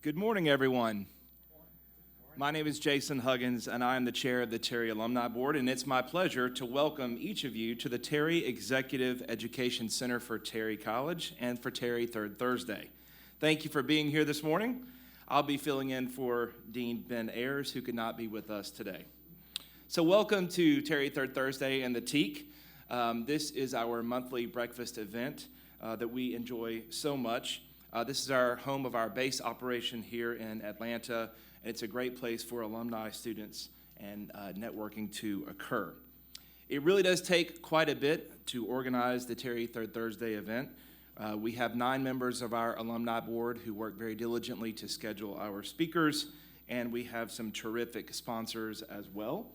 Good morning, everyone. My name is Jason Huggins, and I am the chair of the Terry Alumni Board, and it's my pleasure to welcome each of you to the Terry Executive Education Center for Terry College and for Terry Third Thursday. Thank you for being here this morning. I'll be filling in for Dean Ben Ayers, who could not be with us today. So welcome to Terry Third Thursday and the Teak. This is our monthly breakfast event that we enjoy so much. This is our home of our base operation here in Atlanta, and it's a great place for alumni, students, and networking to occur. It really does take quite a bit to organize the Terry Third Thursday event. We have 9 members of our alumni board who work very diligently to schedule our speakers, and we have some terrific sponsors as well.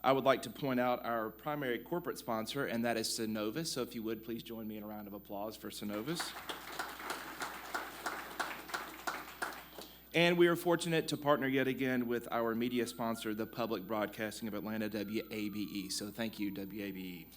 I would like to point out our primary corporate sponsor, and that is Synovus. So if you would, please join me in a round of applause for Synovus. And we are fortunate to partner yet again with our media sponsor, the Public Broadcasting of Atlanta, WABE. So thank you, WABE.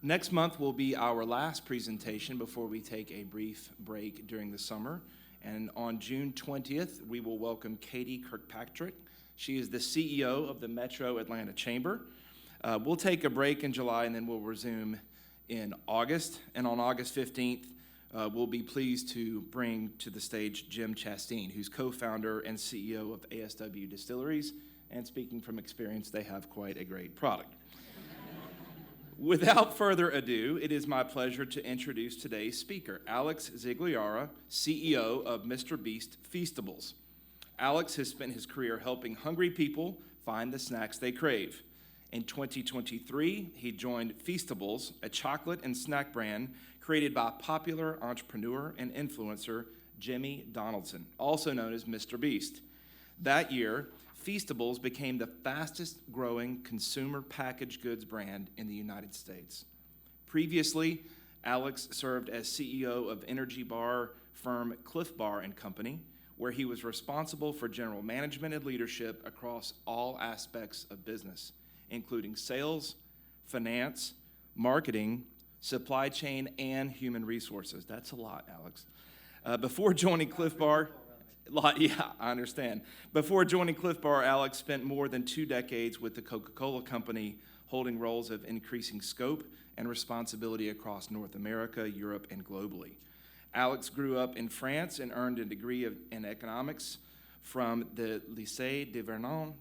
Next month will be our last presentation before we take a brief break during the summer. And on June 20th, we will welcome Katie Kirkpatrick. She is the CEO of the Metro Atlanta Chamber. We'll take a break in July, and then we'll resume in August. And on August 15th, we'll be pleased to bring to the stage Jim Chasteen, who's co-founder and CEO of ASW Distilleries. And speaking from experience, they have quite a great product. Without further ado, it is my pleasure to introduce today's speaker, Alex Zigliara, CEO of MrBeast Feastables. Alex has spent his career helping hungry people find the snacks they crave. In 2023, he joined Feastables, a chocolate and snack brand created by popular entrepreneur and influencer Jimmy Donaldson, also known as MrBeast. That year, Feastables became the fastest growing consumer packaged goods brand in the United States. Previously, Alex served as CEO of energy bar firm Cliff Bar & Company, where he was responsible for general management and leadership across all aspects of business, including sales, finance, marketing, supply chain, and human resources. That's a lot, Alex. Before joining Cliff Bar, yeah, I understand. Before joining Cliff Bar, Alex spent more than 2 decades with the Coca-Cola Company, holding roles of increasing scope and responsibility across North America, Europe, and globally. Alex grew up in France and earned a degree in economics from the Lycée de Vernon.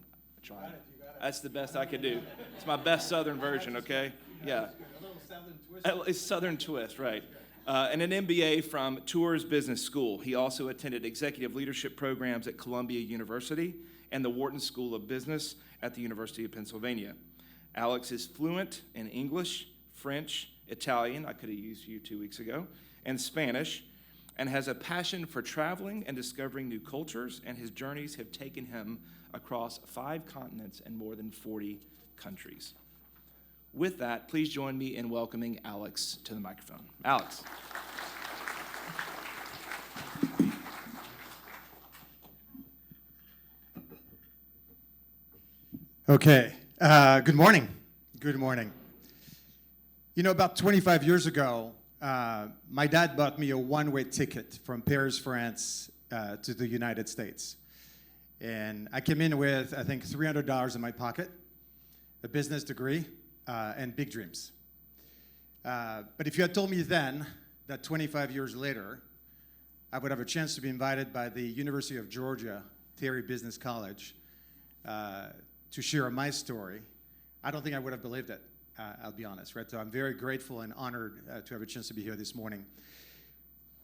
That's the best I could do. It's my best Southern version, okay? Yeah. A little Southern twist. It's Southern twist, right. And an MBA from Tours Business School. He also attended executive leadership programs at Columbia University and the Wharton School of Business at the University of Pennsylvania. Alex is fluent in English, French, Italian, I could have used you 2 weeks ago, and Spanish, and has a passion for traveling and discovering new cultures, and his journeys have taken him across 5 continents and more than 40 countries. With that, please join me in welcoming Alex to the microphone. Alex. Okay. Good morning. Good morning. You know, about 25 years ago, my dad bought me a one-way ticket from Paris, France, to the United States. And I came in with, I think, $300 in my pocket, a business degree, and big dreams. But if you had told me then that 25 years later, I would have a chance to be invited by the University of Georgia, Terry Business College, to share my story, I don't think I would have believed it, I'll be honest, right? So I'm very grateful and honored to have a chance to be here this morning.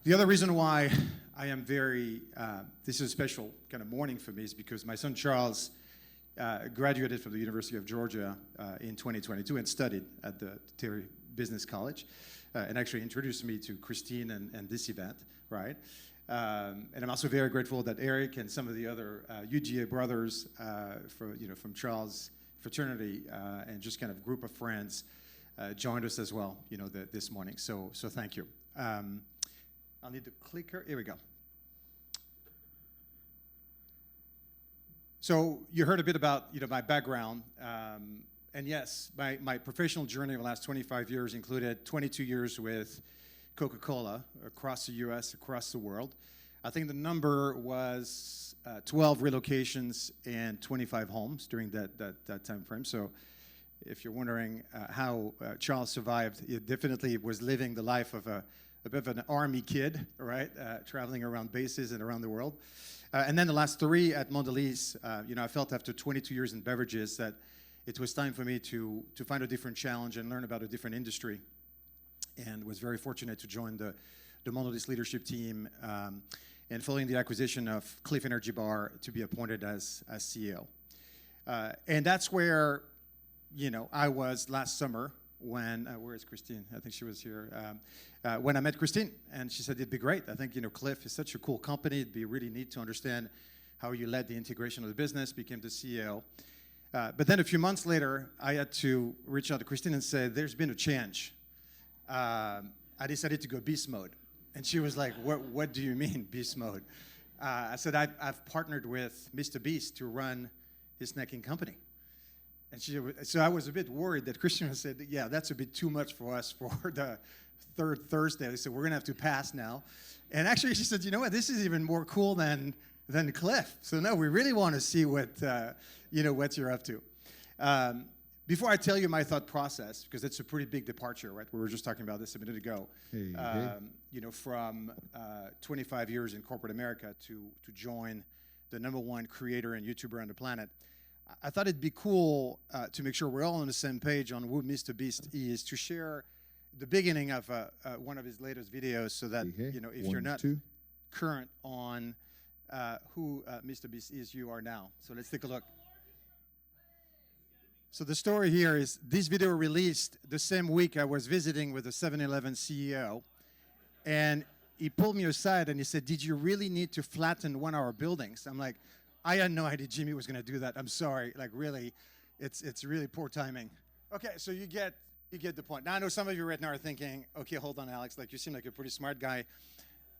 The other reason why I am this is a special kind of morning for me is because my son Charles graduated from the University of Georgia in 2022 and studied at the Terry Business College and actually introduced me to Christine and this event, right? And I'm also very grateful that Eric and some of the other UGA brothers from Charles' fraternity and just kind of group of friends joined us as well, this morning. So thank you. I'll need the clicker. Here we go. So you heard a bit about my background, And yes, my professional journey over the last 25 years included 22 years with Coca-Cola across the US, across the world. I think the number was 12 relocations and 25 homes during that time frame. So if you're wondering how Charles survived, he definitely was living the life of a bit of an army kid, right? Traveling around bases and around the world. And then the last 3 at Mondelez, I felt after 22 years in beverages that it was time for me to find a different challenge and learn about a different industry. And was very fortunate to join the Mondelez leadership team and following the acquisition of Cliff Energy Bar to be appointed as CEO. And that's where, I was last summer when, where is Christine? I think she was here. When I met Christine, and she said it'd be great. I think, Cliff is such a cool company. It'd be really neat to understand how you led the integration of the business, became the CEO. But then a few months later, I had to reach out to Christine and say, there's been a change. I decided to go beast mode. And she was like, what do you mean beast mode? I said, I've partnered with MrBeast to run his snacking company. And so I was a bit worried that Christian said, yeah, that's a bit too much for us for the third Thursday. I said, we're going to have to pass now. And actually, she said, you know what, this is even more cool than Cliff. So no, we really want to see what you're up to. Before I tell you my thought process, because it's a pretty big departure, right? We were just talking about this a minute ago. From 25 years in corporate America to join the #1 creator and YouTuber on the planet. I thought it'd be cool to make sure we're all on the same page on who MrBeast is, to share the beginning of one of his latest videos so that, if you're not current on who MrBeast is, you are now. So let's take a look. So the story here is this video released the same week I was visiting with the 7-Eleven CEO, and he pulled me aside and he said, did you really need to flatten one of our buildings? I'm like, I had no idea Jimmy was going to do that. I'm sorry. Like, really, it's really poor timing. Okay, so you get the point. Now, I know some of you right now are thinking, okay, hold on, Alex. Like, you seem like a pretty smart guy.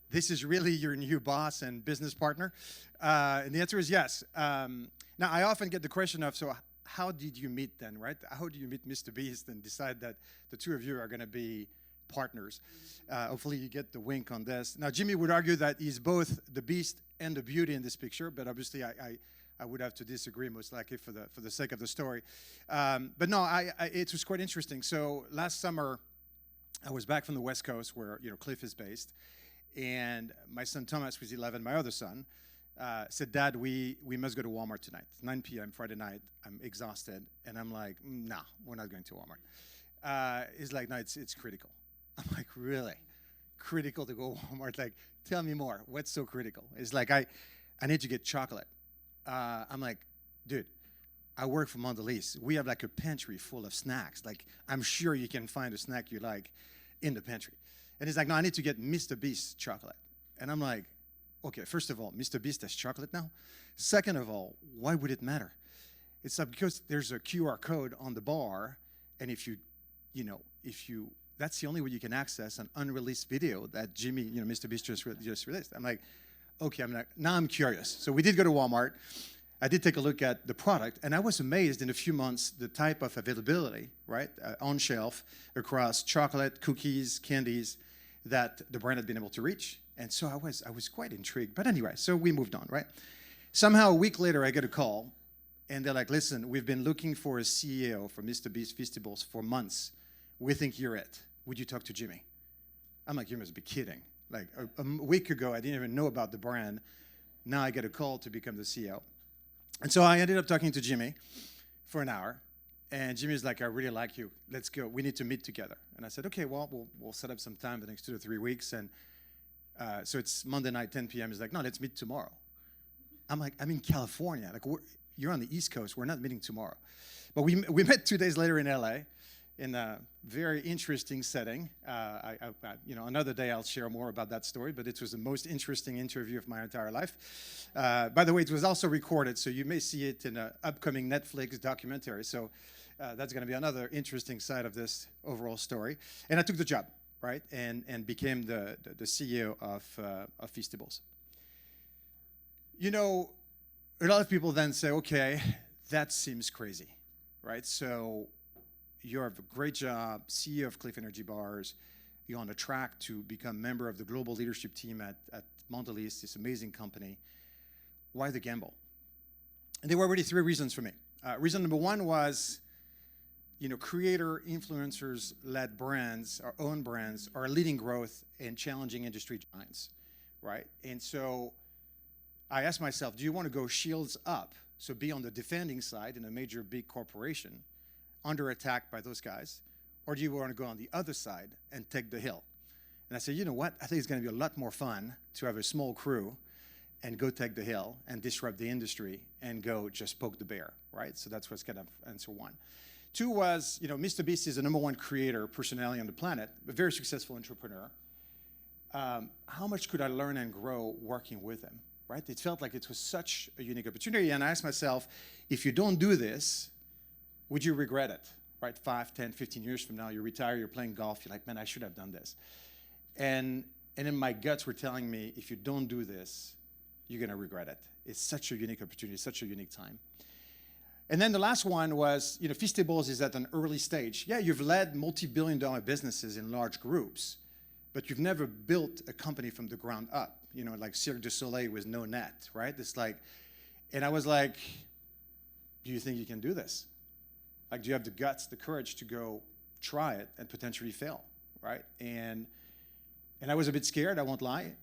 This is really your new boss and business partner? And the answer is yes. Now, I often get the question of, so how did you meet then, right? How do you meet MrBeast and decide that the two of you are going to be partners? Hopefully you get the wink on this. Now, Jimmy would argue that he's both the beast and the beauty in this picture, but obviously I would have to disagree most likely for the sake of the story. But no, it was quite interesting. So last summer, I was back from the West Coast where Cliff is based, and my son Thomas was 11, my other son, said, Dad, we must go to Walmart tonight. It's 9 p.m. Friday night. I'm exhausted. And I'm like, nah, we're not going to Walmart. He's like, no, it's critical. I'm like, really? Critical to go to Walmart? Like, tell me more. What's so critical? It's like, I need to get chocolate. I'm like, dude, I work for Mondelez. We have like a pantry full of snacks. Like, I'm sure you can find a snack you like in the pantry. And he's like, no, I need to get MrBeast chocolate. And I'm like, okay, first of all, MrBeast has chocolate now. Second of all, why would it matter? It's because there's a QR code on the bar, and if you, that's the only way you can access an unreleased video that Jimmy, MrBeast just released. I'm like, okay, now I'm curious. So we did go to Walmart. I did take a look at the product, and I was amazed in a few months the type of availability, right, on shelf across chocolate, cookies, candies that the brand had been able to reach. And so I was quite intrigued. But anyway, so we moved on, right? Somehow a week later, I get a call, and they're like, listen, we've been looking for a CEO for MrBeast Feastables for months. We think you're it. Would you talk to Jimmy? I'm like, you must be kidding. Like a week ago, I didn't even know about the brand. Now I get a call to become the CEO. And so I ended up talking to Jimmy for an hour. And Jimmy's like, I really like you. Let's go. We need to meet together. And I said, okay, well, we'll set up some time the next 2 to 3 weeks. And so it's Monday night, 10 p.m. He's like, no, let's meet tomorrow. I'm like, I'm in California. Like, you're on the East Coast. We're not meeting tomorrow. But we met 2 days later in LA in a very interesting setting. Another day I'll share more about that story, but it was the most interesting interview of my entire life. By the way, it was also recorded, so you may see it in an upcoming Netflix documentary. So that's going to be another interesting side of this overall story. And I took the job, right, and became the CEO of Feastables. A lot of people then say, okay, that seems crazy, right? So you have a great job, CEO of Cliff Energy Bars. You're on a track to become member of the global leadership team at Mondelez, this amazing company. Why the gamble? And there were really three reasons for me. Reason number one was, creator, influencers-led brands, our own brands, are leading growth in challenging industry giants, right? And so I asked myself, do you want to go shields up, so be on the defending side in a major big corporation, under attack by those guys, or do you want to go on the other side and take the hill? And I said, you know what? I think it's going to be a lot more fun to have a small crew and go take the hill and disrupt the industry and go just poke the bear, right? So that's what's kind of answer one. Two was, MrBeast is the number one creator personality on the planet, a very successful entrepreneur. How much could I learn and grow working with him, right? It felt like it was such a unique opportunity. And I asked myself, if you don't do this, would you regret it, right? 5, 10, 15 years from now, you retire, you're playing golf, you're like, man, I should have done this. And then my guts were telling me, if you don't do this, you're going to regret it. It's such a unique opportunity, such a unique time. And then the last one was, Feastables is at an early stage. Yeah, you've led multi-billion-dollar businesses in large groups, but you've never built a company from the ground up, like Cirque du Soleil with no net, right? It's like, and I was like, do you think you can do this? Like, do you have the guts, the courage to go try it and potentially fail, right? And I was a bit scared, I won't lie.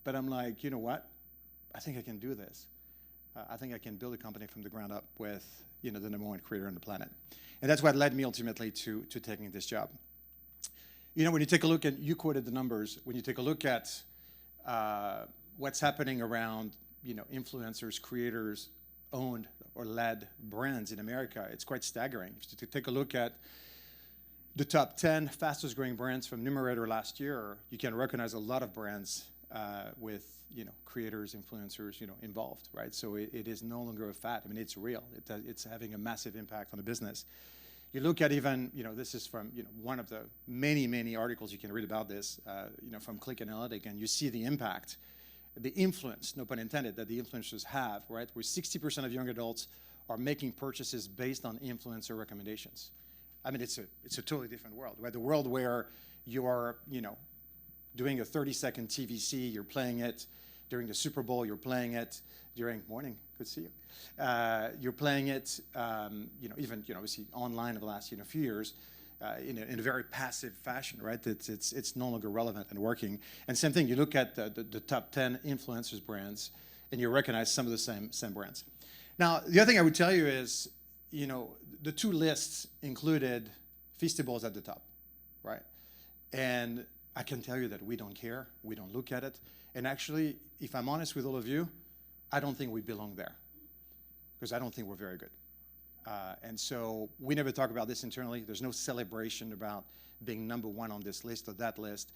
But I'm like, you know what? I think I can do this. I think I can build a company from the ground up with, the number one creator on the planet. And that's what led me ultimately to taking this job. When you take a look at, you quoted the numbers, when you take a look at what's happening around, influencers, creators, owned or led brands in America, it's quite staggering. If you take a look at the top 10 fastest growing brands from Numerator last year, you can recognize a lot of brands with creators, influencers, involved, right? So it is no longer a fad. I mean, it's real. It's having a massive impact on the business. You look at even, this is from one of the many articles you can read about this, from Click Analytic, and you see the impact, the influence, no pun intended, that the influencers have, right? Where 60% of young adults are making purchases based on influencer recommendations. I mean, it's a totally different world, right? The world where you are, doing a 30-second TVC, you're playing it during the Super Bowl, you're playing it during morning, good to see you. You're playing it, even obviously online over the last few years, in a very passive fashion, right? It's no longer relevant and working. And same thing, you look at the top 10 influencers brands, and you recognize some of the same brands. Now, the other thing I would tell you is, the two lists included Feastables at the top, right? And I can tell you that we don't care, we don't look at it. And actually, if I'm honest with all of you, I don't think we belong there, because I don't think we're very good. And so we never talk about this internally. There's no celebration about being number one on this list or that list,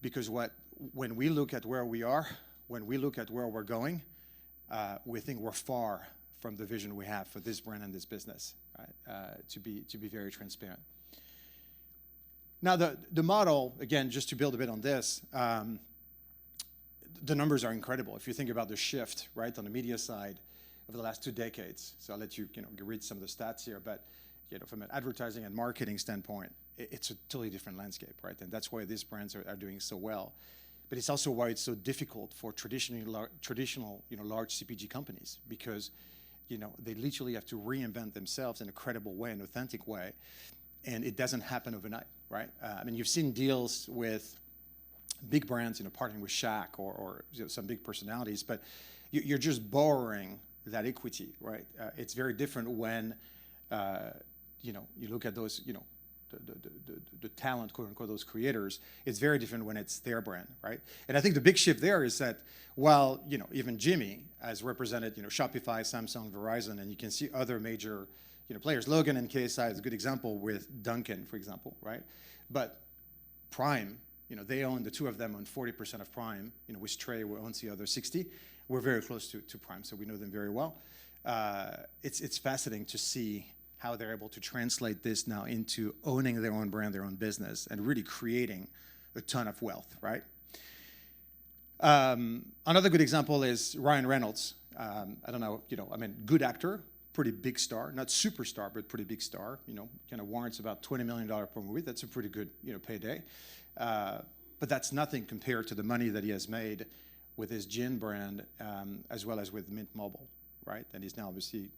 because when we look at where we are, when we look at where we're going, we think we're far from the vision we have for this brand and this business, right? To be very transparent. Now, the model, again, just to build a bit on this, the numbers are incredible. If you think about the shift, right, on the media side over the last 2 decades. So I'll let you, read some of the stats here. But, from an advertising and marketing standpoint, it's a totally different landscape, right? And that's why these brands are doing so well. But it's also why it's so difficult for traditional, large CPG companies, because, they literally have to reinvent themselves in a credible way, an authentic way. And it doesn't happen overnight, right? I mean, you've seen deals with big brands, partnering with Shaq or some big personalities, but you're just borrowing that equity, right? It's very different when, you look at those, the talent, quote unquote, those creators. It's very different when it's their brand, right? And I think the big shift there is that while, even Jimmy has represented, Shopify, Samsung, Verizon, and you can see other major players. Logan and KSI is a good example with Dunkin', for example, right? But Prime, they own, the two of them own 40% of Prime, with Trey, who owns the other 60. We're very close to Prime, so we know them very well. It's fascinating to see how they're able to translate this now into owning their own brand, their own business, and really creating a ton of wealth, right? Another good example is Ryan Reynolds. I don't know, good actor, pretty big star, not superstar, but pretty big star. Kind of warrants about $20 million per movie. That's a pretty good, payday. But that's nothing compared to the money that he has made with his gin brand, as well as with Mint Mobile, right? And he's now obviously,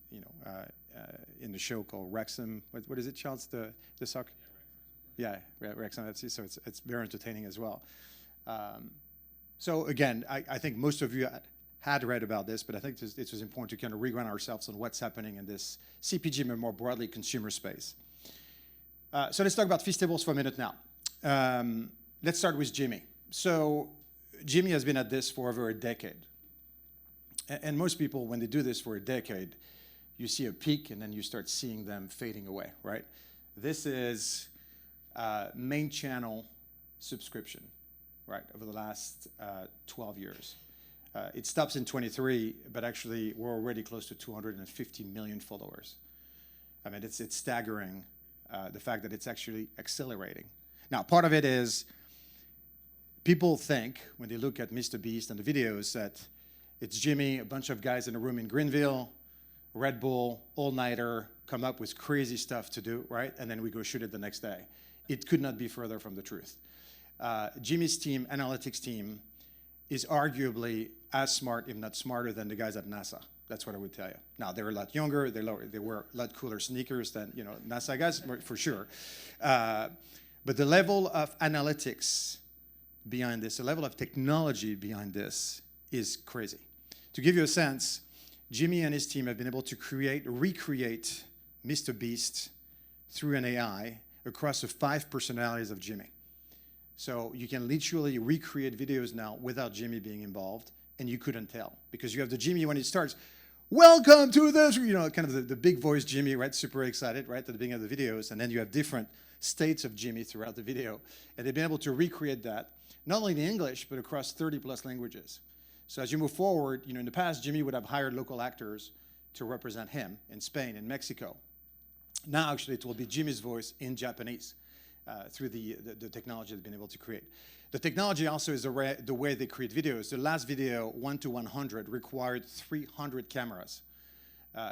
in the show called Wrexham. What is it, Charles? The soccer? Yeah, Wrexham FC. So it's very entertaining as well. So again, I think most of you had read about this, but I think it was important to kind of reground ourselves on what's happening in this CPG, but more broadly consumer space. So let's talk about Feastables for a minute now. Let's start with Jimmy. So Jimmy has been at this for over a decade. And most people, when they do this for a decade, you see a peak and then you start seeing them fading away, right? This is main channel subscription, right, over the last 12 years. It stops in 23, but actually we're already close to 250 million followers. I mean, it's staggering, the fact that it's actually accelerating. Now, part of it is people think, when they look at MrBeast and the videos, that it's Jimmy, a bunch of guys in a room in Greenville, Red Bull, all-nighter, come up with crazy stuff to do, right? And then we go shoot it the next day. It could not be further from the truth. Jimmy's team, analytics team, is arguably as smart, if not smarter, than the guys at NASA. That's what I would tell you. Now, they're a lot younger. They wear a lot cooler sneakers than NASA guys, for sure. But the level of analytics behind this, the level of technology behind this is crazy. To give you a sense, Jimmy and his team have been able to recreate MrBeast through an AI across the 5 personalities of Jimmy. So you can literally recreate videos now without Jimmy being involved, and you couldn't tell. Because you have the Jimmy when it starts, welcome to this, kind of the big voice Jimmy, right? Super excited, right, at the beginning of the videos. And then you have different states of Jimmy throughout the video. And they've been able to recreate that, not only in English, but across 30+ languages. So as you move forward, in the past, Jimmy would have hired local actors to represent him in Spain and Mexico. Now, actually, it will be Jimmy's voice in Japanese through the technology they've been able to create. The technology also is the way they create videos. The last video, 1 to 100, required 300 cameras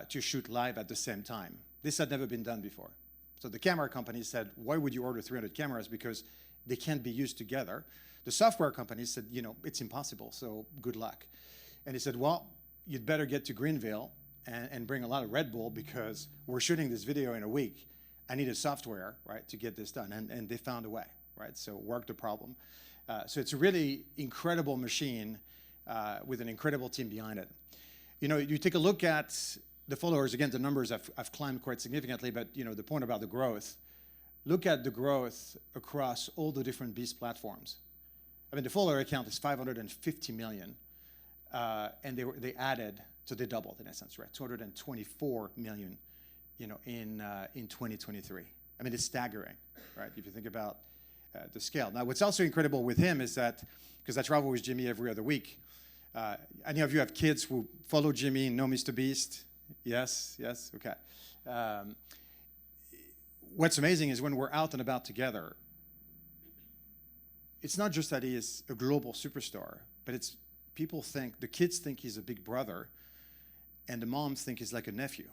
to shoot live at the same time. This had never been done before. So the camera company said, why would you order 300 cameras? Because they can't be used together. The software company said, it's impossible, so good luck. And he said, well, you'd better get to Greenville and bring a lot of Red Bull because we're shooting this video in a week. I need a software, right, to get this done. And they found a way, right? So worked the problem. So it's a really incredible machine with an incredible team behind it. You take a look at the followers. Again, the numbers have climbed quite significantly, but the point about the growth, look at the growth across all the different Beast platforms. I mean, the follower account is 550 million, and they added, so they doubled in essence, right? 224 million, in 2023. I mean, it's staggering, right? If you think about the scale. Now, what's also incredible with him is that, because I travel with Jimmy every other week, any of you have kids who follow Jimmy and know MrBeast? Yes, okay. What's amazing is when we're out and about together, it's not just that he is a global superstar, but it's the kids think he's a big brother, and the moms think he's like a nephew.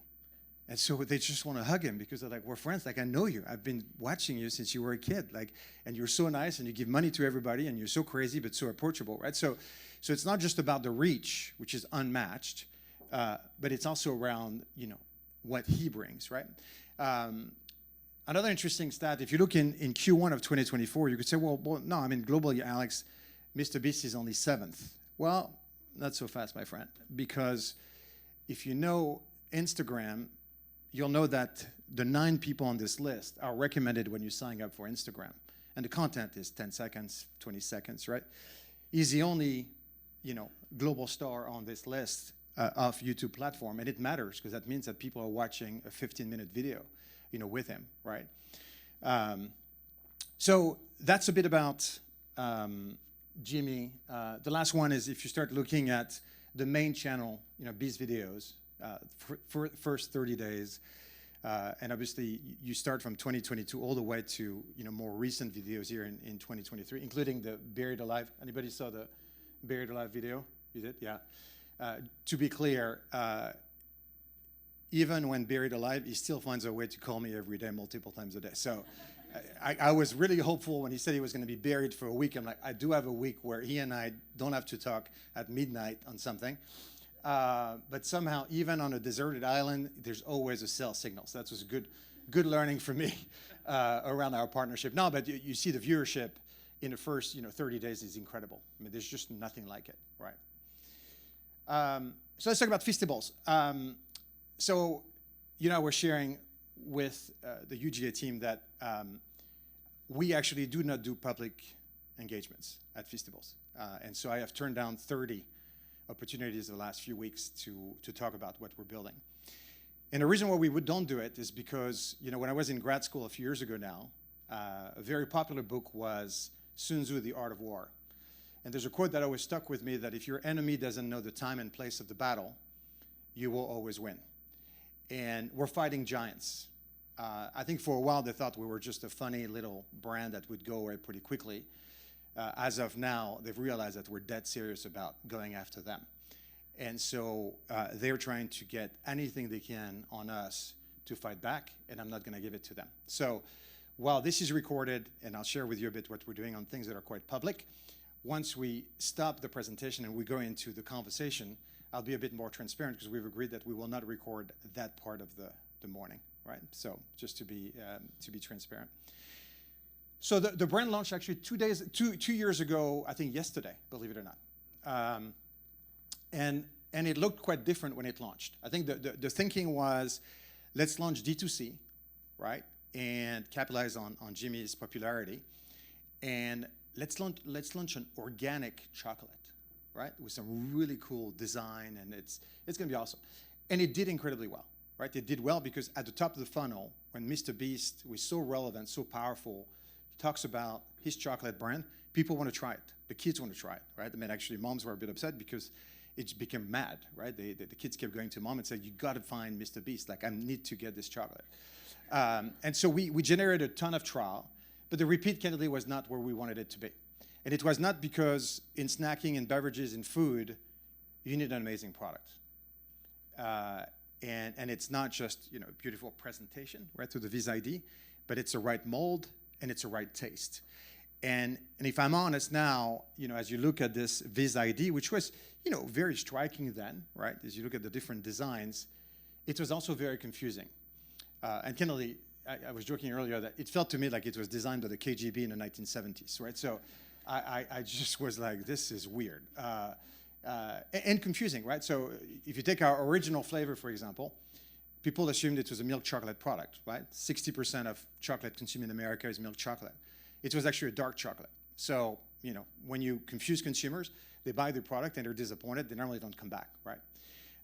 And so they just want to hug him because they're like, we're friends. Like, I know you. I've been watching you since you were a kid. Like, and you're so nice, and you give money to everybody, and you're so crazy but so approachable, right? So it's not just about the reach, which is unmatched, but it's also around, what he brings, right? Another interesting stat, if you look in Q1 of 2024, you could say, well, no, I mean, globally, Alex, MrBeast is only 7th. Well, not so fast, my friend, because if you know Instagram, you'll know that the 9 people on this list are recommended when you sign up for Instagram. And the content is 10 seconds, 20 seconds, right? He's the only, global star on this list of YouTube platform. And it matters because that means that people are watching a 15-minute video, with him, right? So that's a bit about Jimmy. The last one is if you start looking at the main channel, Beast videos, first 30 days, and obviously you start from 2022 all the way to more recent videos here in 2023, including the Buried Alive. Anybody saw the Buried Alive video? You did? Yeah. To be clear, even when buried alive, he still finds a way to call me every day, multiple times a day. So I was really hopeful when he said he was going to be buried for a week. I'm like, I do have a week where he and I don't have to talk at midnight on something. But somehow, even on a deserted island, there's always a cell signal. So that was good learning for me around our partnership. No, but you see the viewership in the first 30 days is incredible. I mean, there's just nothing like it, right? So let's talk about Feastables. So we're sharing with the UGA team that we actually do not do public engagements at Feastables. And so I have turned down 30 opportunities in the last few weeks to talk about what we're building. And the reason why we don't do it is because, when I was in grad school a few years ago now, a very popular book was Sun Tzu, The Art of War. And there's a quote that always stuck with me, that if your enemy doesn't know the time and place of the battle, you will always win. And we're fighting giants. I think for a while they thought we were just a funny little brand that would go away pretty quickly. As of now, they've realized that we're dead serious about going after them. And so they're trying to get anything they can on us to fight back, and I'm not going to give it to them. So while this is recorded, and I'll share with you a bit what we're doing on things that are quite public, once we stop the presentation and we go into the conversation, I'll be a bit more transparent, because we've agreed that we will not record that part of the morning, right? So just to be transparent. So the brand launched actually 2 years ago, I think yesterday, believe it or not. And it looked quite different when it launched. I think the thinking was, let's launch D2C, right? And capitalize on Jimmy's popularity. And let's launch an organic chocolate, right? With some really cool design, and it's gonna be awesome. And it did incredibly well, right? It did well because at the top of the funnel, when MrBeast was so relevant, so powerful, he talks about his chocolate brand, people want to try it. The kids want to try it, right? I mean, actually, moms were a bit upset because it became mad, right? The kids kept going to mom and said, you got to find MrBeast. Like, I need to get this chocolate. And so we generated a ton of trial, but the repeat candidly was not where we wanted it to be. And it was not because in snacking and beverages and food, you need an amazing product. And it's not just beautiful presentation, right, through the Vis ID, but it's the right mold and it's the right taste. And if I'm honest now, as you look at this Vis ID, which was very striking then, right, as you look at the different designs, it was also very confusing. And candidly, I was joking earlier that it felt to me like it was designed by the KGB in the 1970s, right? So I just was like, this is weird. And confusing, right? So if you take our original flavor, for example, people assumed it was a milk chocolate product, right? 60% of chocolate consumed in America is milk chocolate. It was actually a dark chocolate. So, when you confuse consumers, they buy the product and they're disappointed, they normally don't come back, right?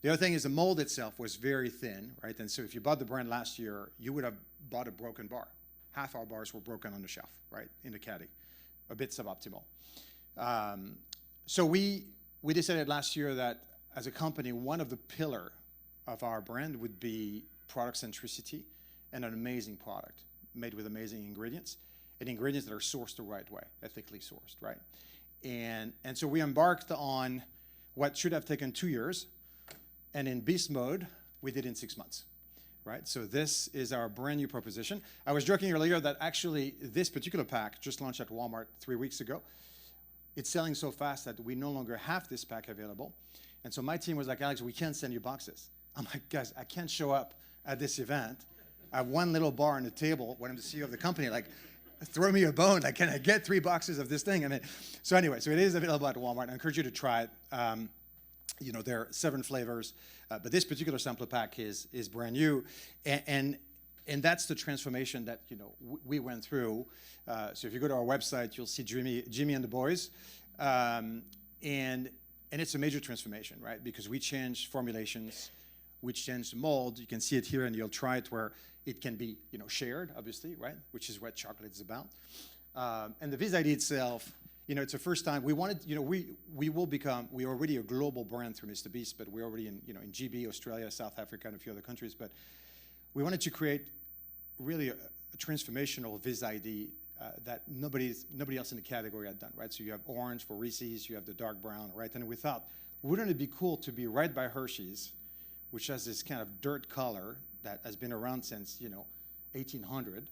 The other thing is the mold itself was very thin, right? And so if you bought the brand last year, you would have bought a broken bar. Half our bars were broken on the shelf, right, in the caddy. A bit suboptimal. So we decided last year that as a company, one of the pillars of our brand would be product centricity and an amazing product made with amazing ingredients, and ingredients that are sourced the right way, ethically sourced, right? And so we embarked on what should have taken 2 years, and in beast mode, we did in 6 months, right? So this is our brand new proposition. I was joking earlier that actually this particular pack just launched at Walmart 3 weeks ago. It's selling so fast that we no longer have this pack available. And so my team was like, Alex, we can't send you boxes. I'm like, guys, I can't show up at this event. I have one little bar on the table when I'm the CEO of the company. Like, throw me a bone. Like, can I get 3 boxes of this thing? I mean, so anyway, so it is available at Walmart. I encourage you to try it. There are 7 flavors, but this particular sampler pack is brand new, and that's the transformation that we went through. So if you go to our website, you'll see Jimmy and the boys, and it's a major transformation, right? Because we changed formulations, we changed the mold. You can see it here, and you'll try it where it can be shared, obviously, right? Which is what chocolate is about. And the Vis ID itself. It's the first time we wanted, we're already a global brand through MrBeast, but we're already in GB, Australia, South Africa, and a few other countries. But we wanted to create really a transformational Vis ID that nobody else in the category had done, right? So you have orange for Reese's, you have the dark brown, right? And we thought, wouldn't it be cool to be right by Hershey's which has this kind of dirt color that has been around since 1800,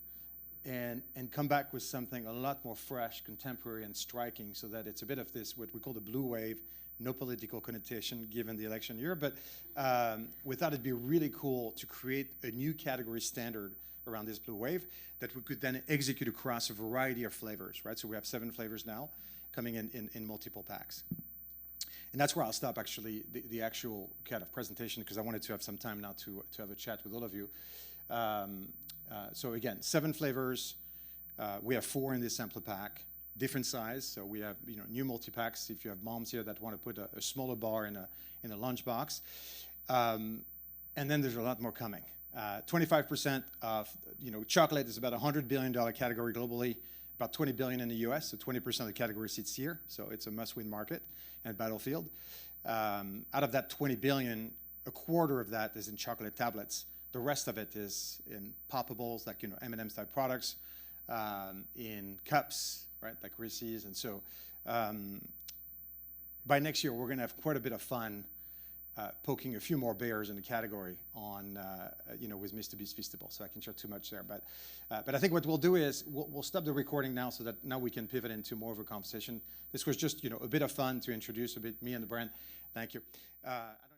and come back with something a lot more fresh, contemporary, and striking, so that it's a bit of this what we call the blue wave. No political connotation given the election year, but we thought it'd be really cool to create a new category standard around this blue wave that we could then execute across a variety of flavors, right? So we have 7 flavors now coming in multiple packs. And that's where I'll stop, actually, the actual kind of presentation, because I wanted to have some time now to have a chat with all of you. So again, 7 flavors. We have 4 in this sampler pack, different size. So we have new multi-packs if you have moms here that want to put a smaller bar in a lunchbox. And then there's a lot more coming. 25% of chocolate is about $100 billion category globally, about 20 billion in the US, so 20% of the category sits here, so it's a must-win market and battlefield. Out of that 20 billion, a quarter of that is in chocolate tablets. The rest of it is in poppables, like M&M's type products, in cups, right, like Reese's. And so by next year, we're going to have quite a bit of fun poking a few more bears in the category on, with MrBeast Feastables. So I can share too much there, but I think what we'll do is we'll stop the recording now, so that now we can pivot into more of a conversation. This was just a bit of fun to introduce a bit me and the brand. Thank you. I don't